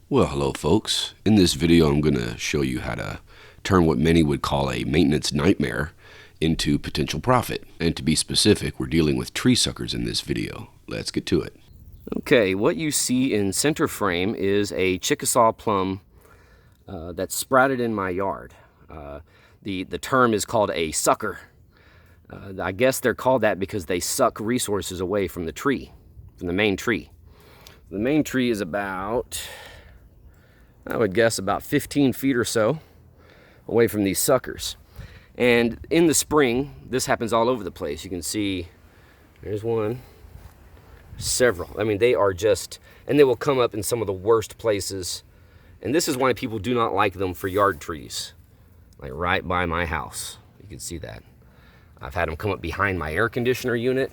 Well, hello folks. In this video I'm going to show you how to turn what many would call a maintenance nightmare into potential profit. And to be specific, we're dealing with tree suckers in this video. Let's get to it. Okay, what you see in center frame is a Chickasaw plum that's sprouted in my yard. The term is called a sucker. I guess they're called that because they suck resources away from the tree, from the main tree. The main tree is about, I would guess, about 15 feet or so away from these suckers. And in the spring, this happens all over the place. You can see, there's one, several. I mean, they are just, and they will come up in some of the worst places. And this is why people do not like them for yard trees, like right by my house. You can see that. I've had them come up behind my air conditioner unit,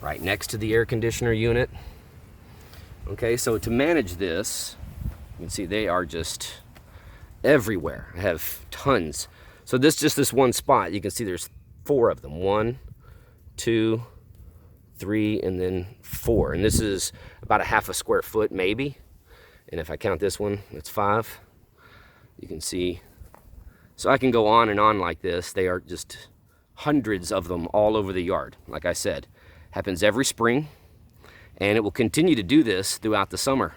right next to the air conditioner unit. Okay, so to manage this, you can see they are just everywhere. I have tons. So this one spot, you can see there's 4 of them. 1, 2, 3, and then 4. And this is about a half a square foot maybe. And if I count this one, it's 5. You can see. So I can go on and on like this. They are just hundreds of them all over the yard. Like I said, happens every spring. And it will continue to do this throughout the summer,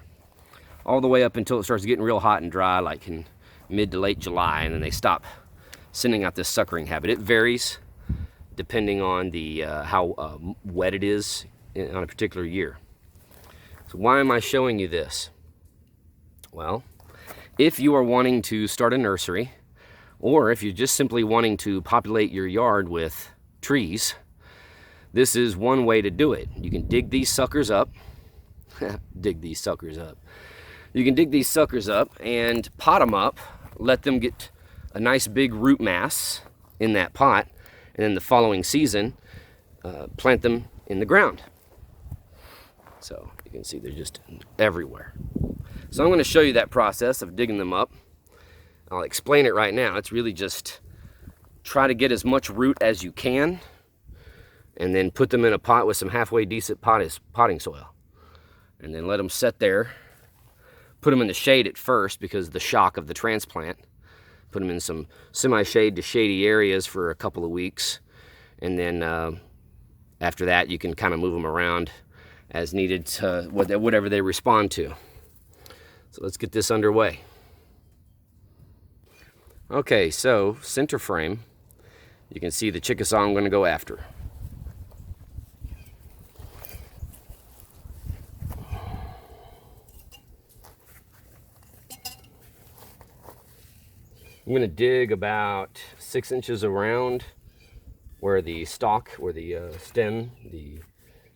all the way up until it starts getting real hot and dry, like in mid to late July, and then they stop sending out this suckering habit. It varies depending on the how wet it is on a particular year. So why am I showing you this? Well, if you are wanting to start a nursery, or if you're just simply wanting to populate your yard with trees, this is one way to do it. You can dig these suckers up. Dig these suckers up. You can dig these suckers up and pot them up. Let them get a nice big root mass in that pot. And then the following season, plant them in the ground. So you can see they're just everywhere. So I'm going to show you that process of digging them up. I'll explain it right now. It's really just try to get as much root as you can, and then put them in a pot with some halfway decent potting soil. And then let them set there. Put them in the shade at first because of the shock of the transplant. Put them in some semi-shade to shady areas for a couple of weeks. And then after that, you can kind of move them around as needed to whatever they respond to. So let's get this underway. Okay, so center frame. You can see the Chickasaw I'm going to go after. I'm going to dig about 6 inches around where the stalk, where the stem, the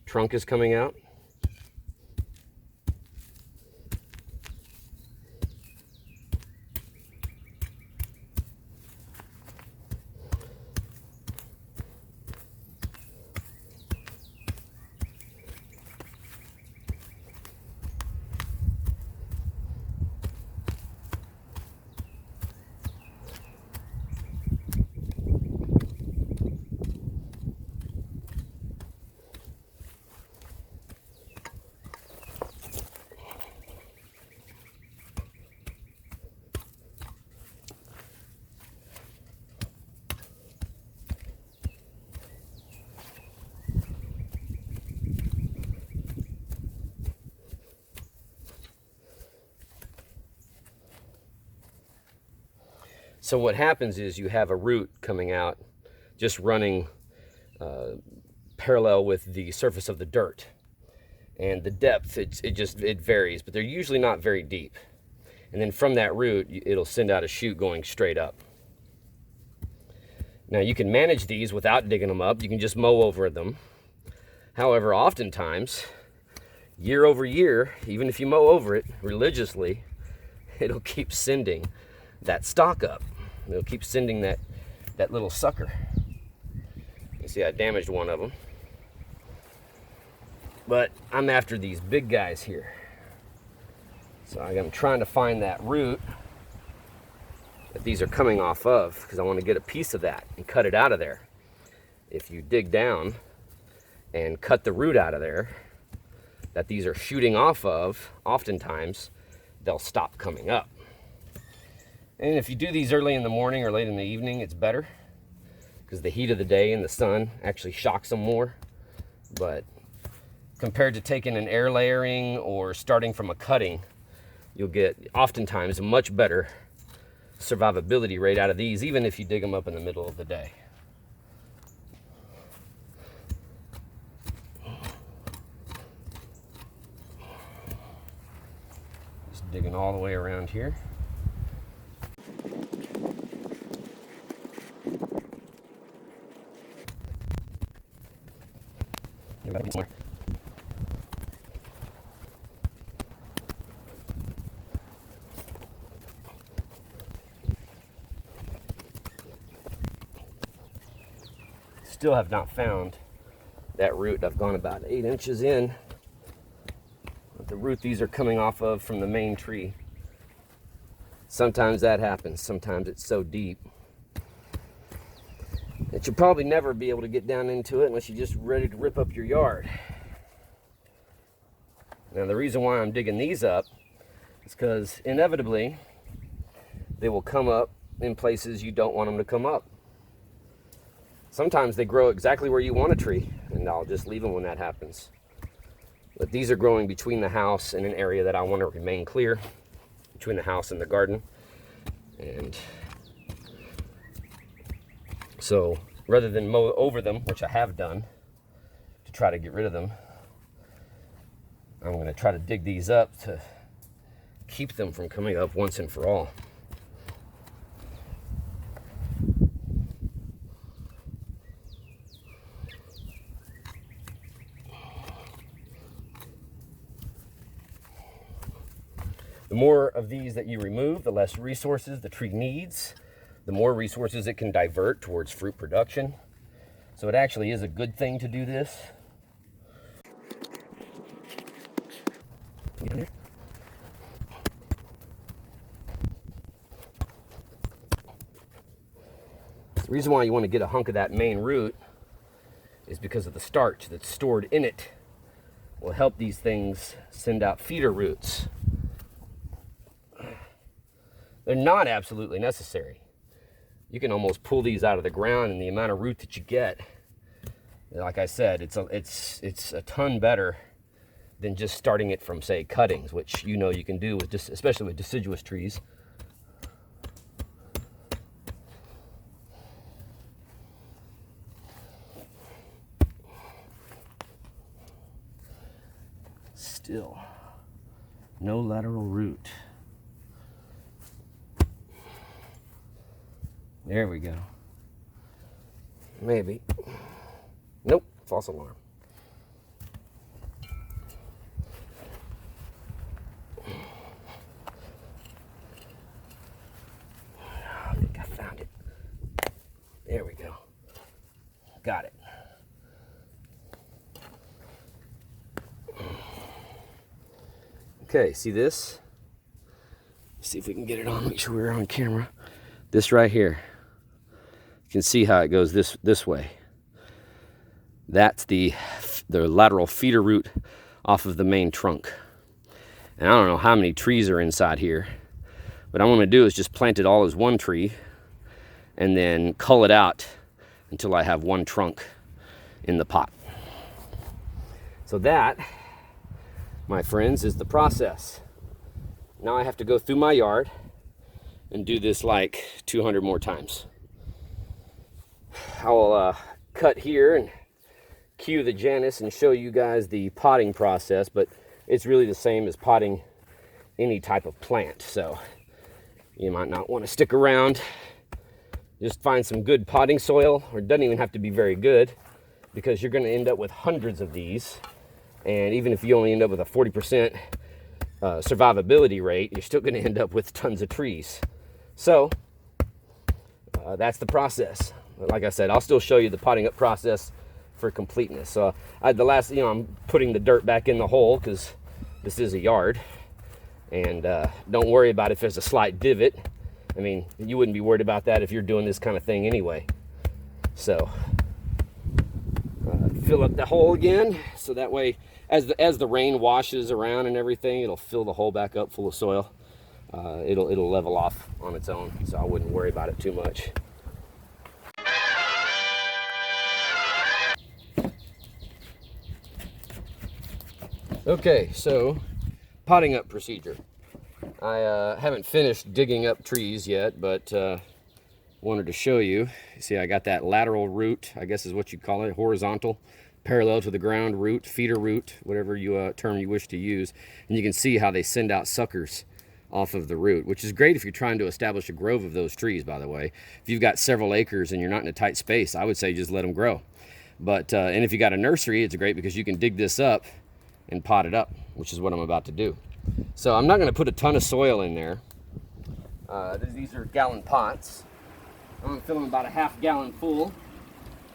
trunk is coming out. So what happens is you have a root coming out, just running parallel with the surface of the dirt. And the depth, it varies, but they're usually not very deep. And then from that root, it'll send out a shoot going straight up. Now you can manage these without digging them up. You can just mow over them. However, oftentimes, year over year, even if you mow over it religiously, it'll keep sending that stalk up. It'll keep sending that little sucker. You see I damaged one of them. But I'm after these big guys here. So I'm trying to find that root that these are coming off of, because I want to get a piece of that and cut it out of there. If you dig down and cut the root out of there that these are shooting off of, oftentimes they'll stop coming up. And if you do these early in the morning or late in the evening, it's better because the heat of the day and the sun actually shocks them more. But compared to taking an air layering or starting from a cutting, you'll get oftentimes a much better survivability rate out of these, even if you dig them up in the middle of the day. Just digging all the way around here. Still have not found that root. I've gone about 8 inches in. The root these are coming off of from the main tree. Sometimes that happens. Sometimes it's so deep that you'll probably never be able to get down into it unless you're just ready to rip up your yard. Now the reason why I'm digging these up is because inevitably they will come up in places you don't want them to come up. Sometimes they grow exactly where you want a tree, and I'll just leave them when that happens. But these are growing between the house and an area that I want to remain clear, between the house and the garden. And so rather than mow over them, which I have done to try to get rid of them, I'm going to try to dig these up to keep them from coming up once and for all. The more of these that you remove, the less resources the tree needs, the more resources it can divert towards fruit production. So it actually is a good thing to do this. The reason why you want to get a hunk of that main root is because of the starch that's stored in it will help these things send out feeder roots. They're not absolutely necessary. You can almost pull these out of the ground, and the amount of root that you get, like I said, it's a ton better than just starting it from, say, cuttings, which you know you can do with just, especially with deciduous trees. Still, no lateral root. There we go. Maybe. Nope, false alarm. I think I found it. There we go. Got it. Okay, see this? See if we can get it on, make sure we're on camera. This right here. You can see how it goes this way. That's the lateral feeder root off of the main trunk. And I don't know how many trees are inside here, but what I'm going to do is just plant it all as one tree and then cull it out until I have one trunk in the pot. So that, my friends, is the process. Now I have to go through my yard and do this like 200 more times. I will cut here and cue the Janus and show you guys the potting process, but it's really the same as potting any type of plant. So you might not want to stick around. Just find some good potting soil, or it doesn't even have to be very good, because you're going to end up with hundreds of these. And even if you only end up with a 40% survivability rate, you're still going to end up with tons of trees. So that's the process. Like I said, I'll still show you the potting up process for completeness. So I'm putting the dirt back in the hole because this is a yard. And don't worry about if there's a slight divot. I mean, you wouldn't be worried about that if you're doing this kind of thing anyway. So fill up the hole again, so that way as the rain washes around and everything, it'll fill the hole back up full of soil. it'll level off on its own, so I wouldn't worry about it too much. Okay, so potting up procedure. I haven't finished digging up trees yet, but wanted to show you. See, I got that lateral root, I guess is what you call it, horizontal, parallel to the ground root, feeder root, whatever term you wish to use. And you can see how they send out suckers off of the root, which is great if you're trying to establish a grove of those trees, by the way. If you've got several acres and you're not in a tight space, I would say just let them grow. But, and if you got a nursery, it's great because you can dig this up and pot it up, which is what I'm about to do. So I'm not going to put a ton of soil in there. These are gallon pots. I'm filling about a half gallon full.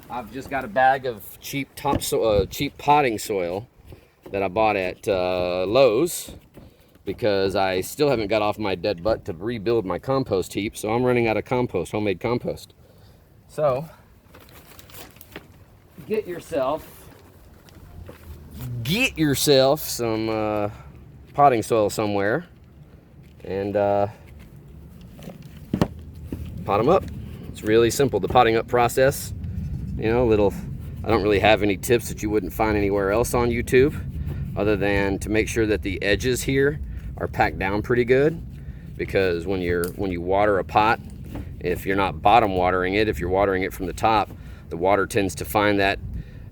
I've just got a bag of cheap potting soil that I bought at Lowe's because I still haven't got off my dead butt to rebuild my compost heap, so I'm running out of compost, homemade compost. So get yourself some potting soil somewhere and pot them up. It's really simple, the potting up process. You know, I don't really have any tips that you wouldn't find anywhere else on YouTube, other than to make sure that the edges here are packed down pretty good, because when you water a pot, if you're not bottom watering it, if you're watering it from the top, the water tends to find that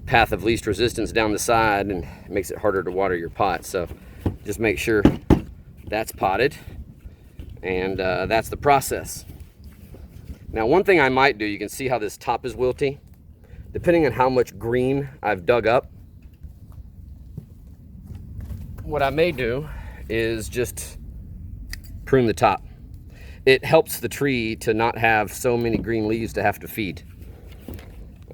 path of least resistance down the side and it makes it harder to water your pot. So just make sure that's potted, and that's the process. Now, one thing I might do, you can see how this top is wilty. Depending on how much green I've dug up, what I may do is just prune the top. It helps the tree to not have so many green leaves to have to feed.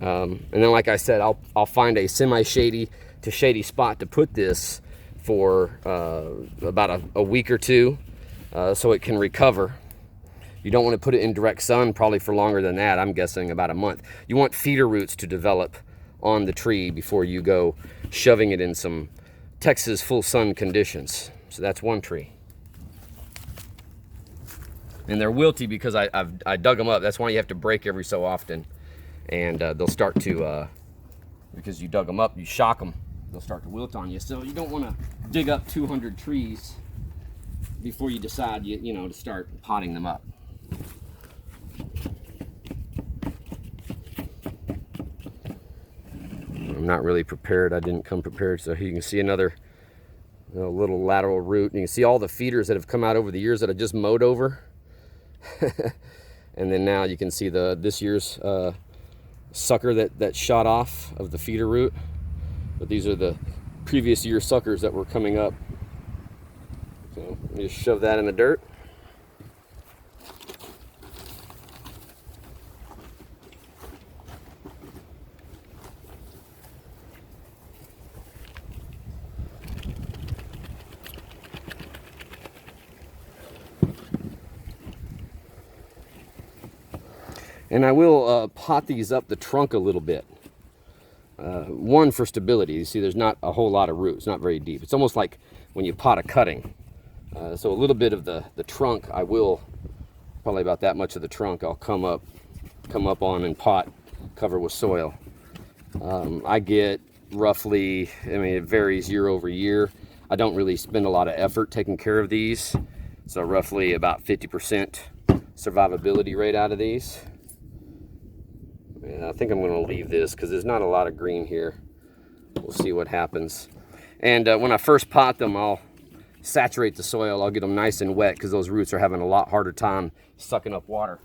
And then, like I said, I'll find a semi-shady to shady spot to put this for about a week or two, so it can recover. You don't want to put it in direct sun probably for longer than that. I'm guessing about a month. You want feeder roots to develop on the tree before you go shoving it in some Texas full sun conditions. So that's one tree. And they're wilty because I dug them up. That's why you have to break every so often. And they'll start to, because you dug them up, you shock them, they'll start to wilt on you. So you don't want to dig up 200 trees before you decide, you know, to start potting them up. I'm not really prepared. I didn't come prepared. So you can see another little lateral root. And you can see all the feeders that have come out over the years that I just mowed over. And then now you can see this year's sucker that shot off of the feeder root. But these are the previous year suckers that were coming up. So just shove that in the dirt. And I will pot these up the trunk a little bit. One, for stability. You see, there's not a whole lot of root. It's not very deep. It's almost like when you pot a cutting. So a little bit of the trunk, I will, probably about that much of the trunk, I'll come up on and pot, cover with soil. I get roughly, I mean, it varies year over year. I don't really spend a lot of effort taking care of these. So roughly about 50% survivability rate out of these. Yeah, I think I'm going to leave this because there's not a lot of green here. We'll see what happens. And when I first pot them, I'll saturate the soil. I'll get them nice and wet because those roots are having a lot harder time sucking up water.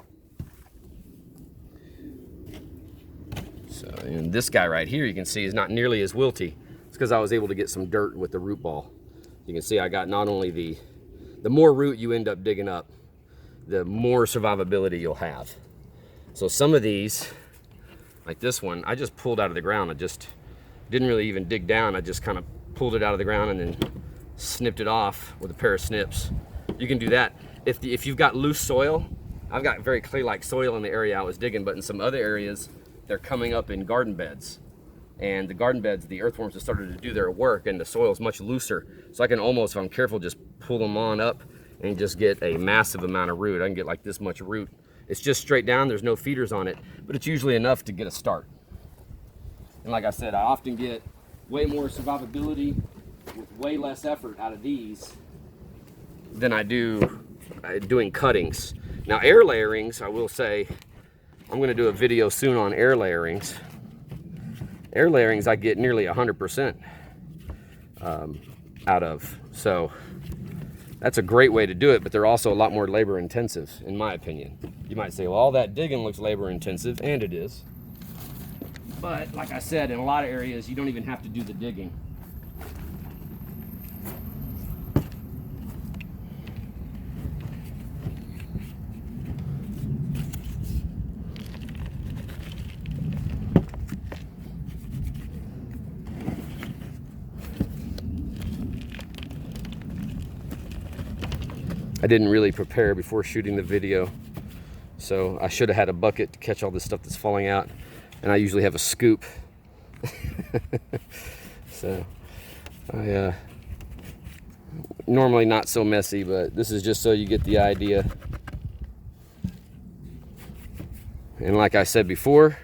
So, and this guy right here, you can see, is not nearly as wilty. It's because I was able to get some dirt with the root ball. You can see I got not only the more root you end up digging up, the more survivability you'll have. So some of these, like this one, I just pulled out of the ground. I just didn't really even dig down. I just kind of pulled it out of the ground and then snipped it off with a pair of snips. You can do that. If you've got loose soil, I've got very clay-like soil in the area I was digging, but in some other areas, they're coming up in garden beds. And the garden beds, the earthworms have started to do their work and the soil is much looser. So I can almost, if I'm careful, just pull them on up and just get a massive amount of root. I can get like this much root. It's just straight down, there's no feeders on it, but it's usually enough to get a start. And like I said, I often get way more survivability with way less effort out of these than I do doing cuttings. Now air layerings, I will say, I'm gonna do a video soon on air layerings. Air layerings I get nearly 100% out of. So that's a great way to do it, but they're also a lot more labor intensive, in my opinion. You might say, well, all that digging looks labor intensive, and it is. But like I said, in a lot of areas, you don't even have to do the digging. I didn't really prepare before shooting the video, so I should have had a bucket to catch all this stuff that's falling out, and I usually have a scoop. So I normally not so messy, but this is just so you get the idea. And like I said before,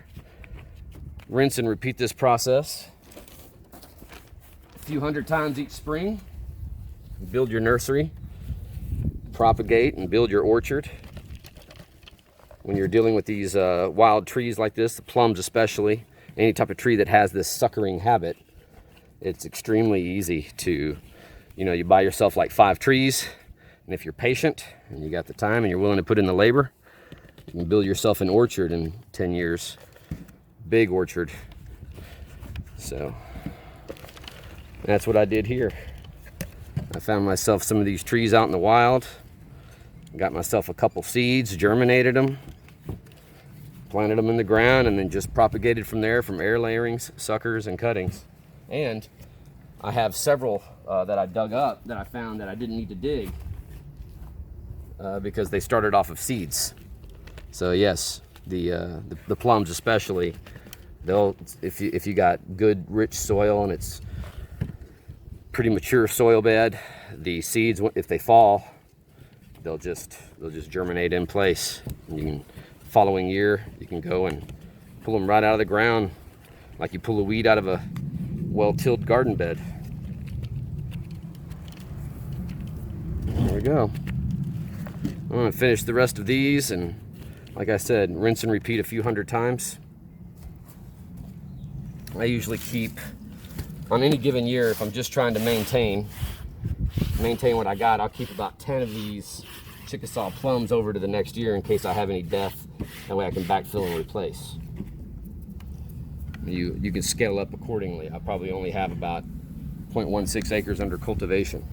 rinse and repeat this process a few hundred times each spring. Build your nursery, propagate and build your orchard. When you're dealing with these wild trees like this, the plums especially, any type of tree that has this suckering habit, it's extremely easy to, you buy yourself like 5 trees, and if you're patient and you got the time and you're willing to put in the labor, you can build yourself an orchard in 10 years. Big orchard. So that's what I did here. I found myself some of these trees out in the wild. Got myself a couple seeds, germinated them, planted them in the ground, and then just propagated from there, from air layerings, suckers, and cuttings. And I have several that I dug up that I found that I didn't need to dig because they started off of seeds. So yes, the plums especially, they'll, if you got good rich soil and it's pretty mature soil bed, the seeds, if they fall, they'll just germinate in place. And you can, following year, you can go and pull them right out of the ground like you pull a weed out of a well-tilled garden bed. There we go. I'm gonna finish the rest of these, and like I said, rinse and repeat a few hundred times. I usually keep, on any given year, if I'm just trying to maintain what I got, I'll keep about 10 of these Chickasaw plums over to the next year in case I have any death. That way I can backfill and replace. You can scale up accordingly. I probably only have about 0.16 acres under cultivation.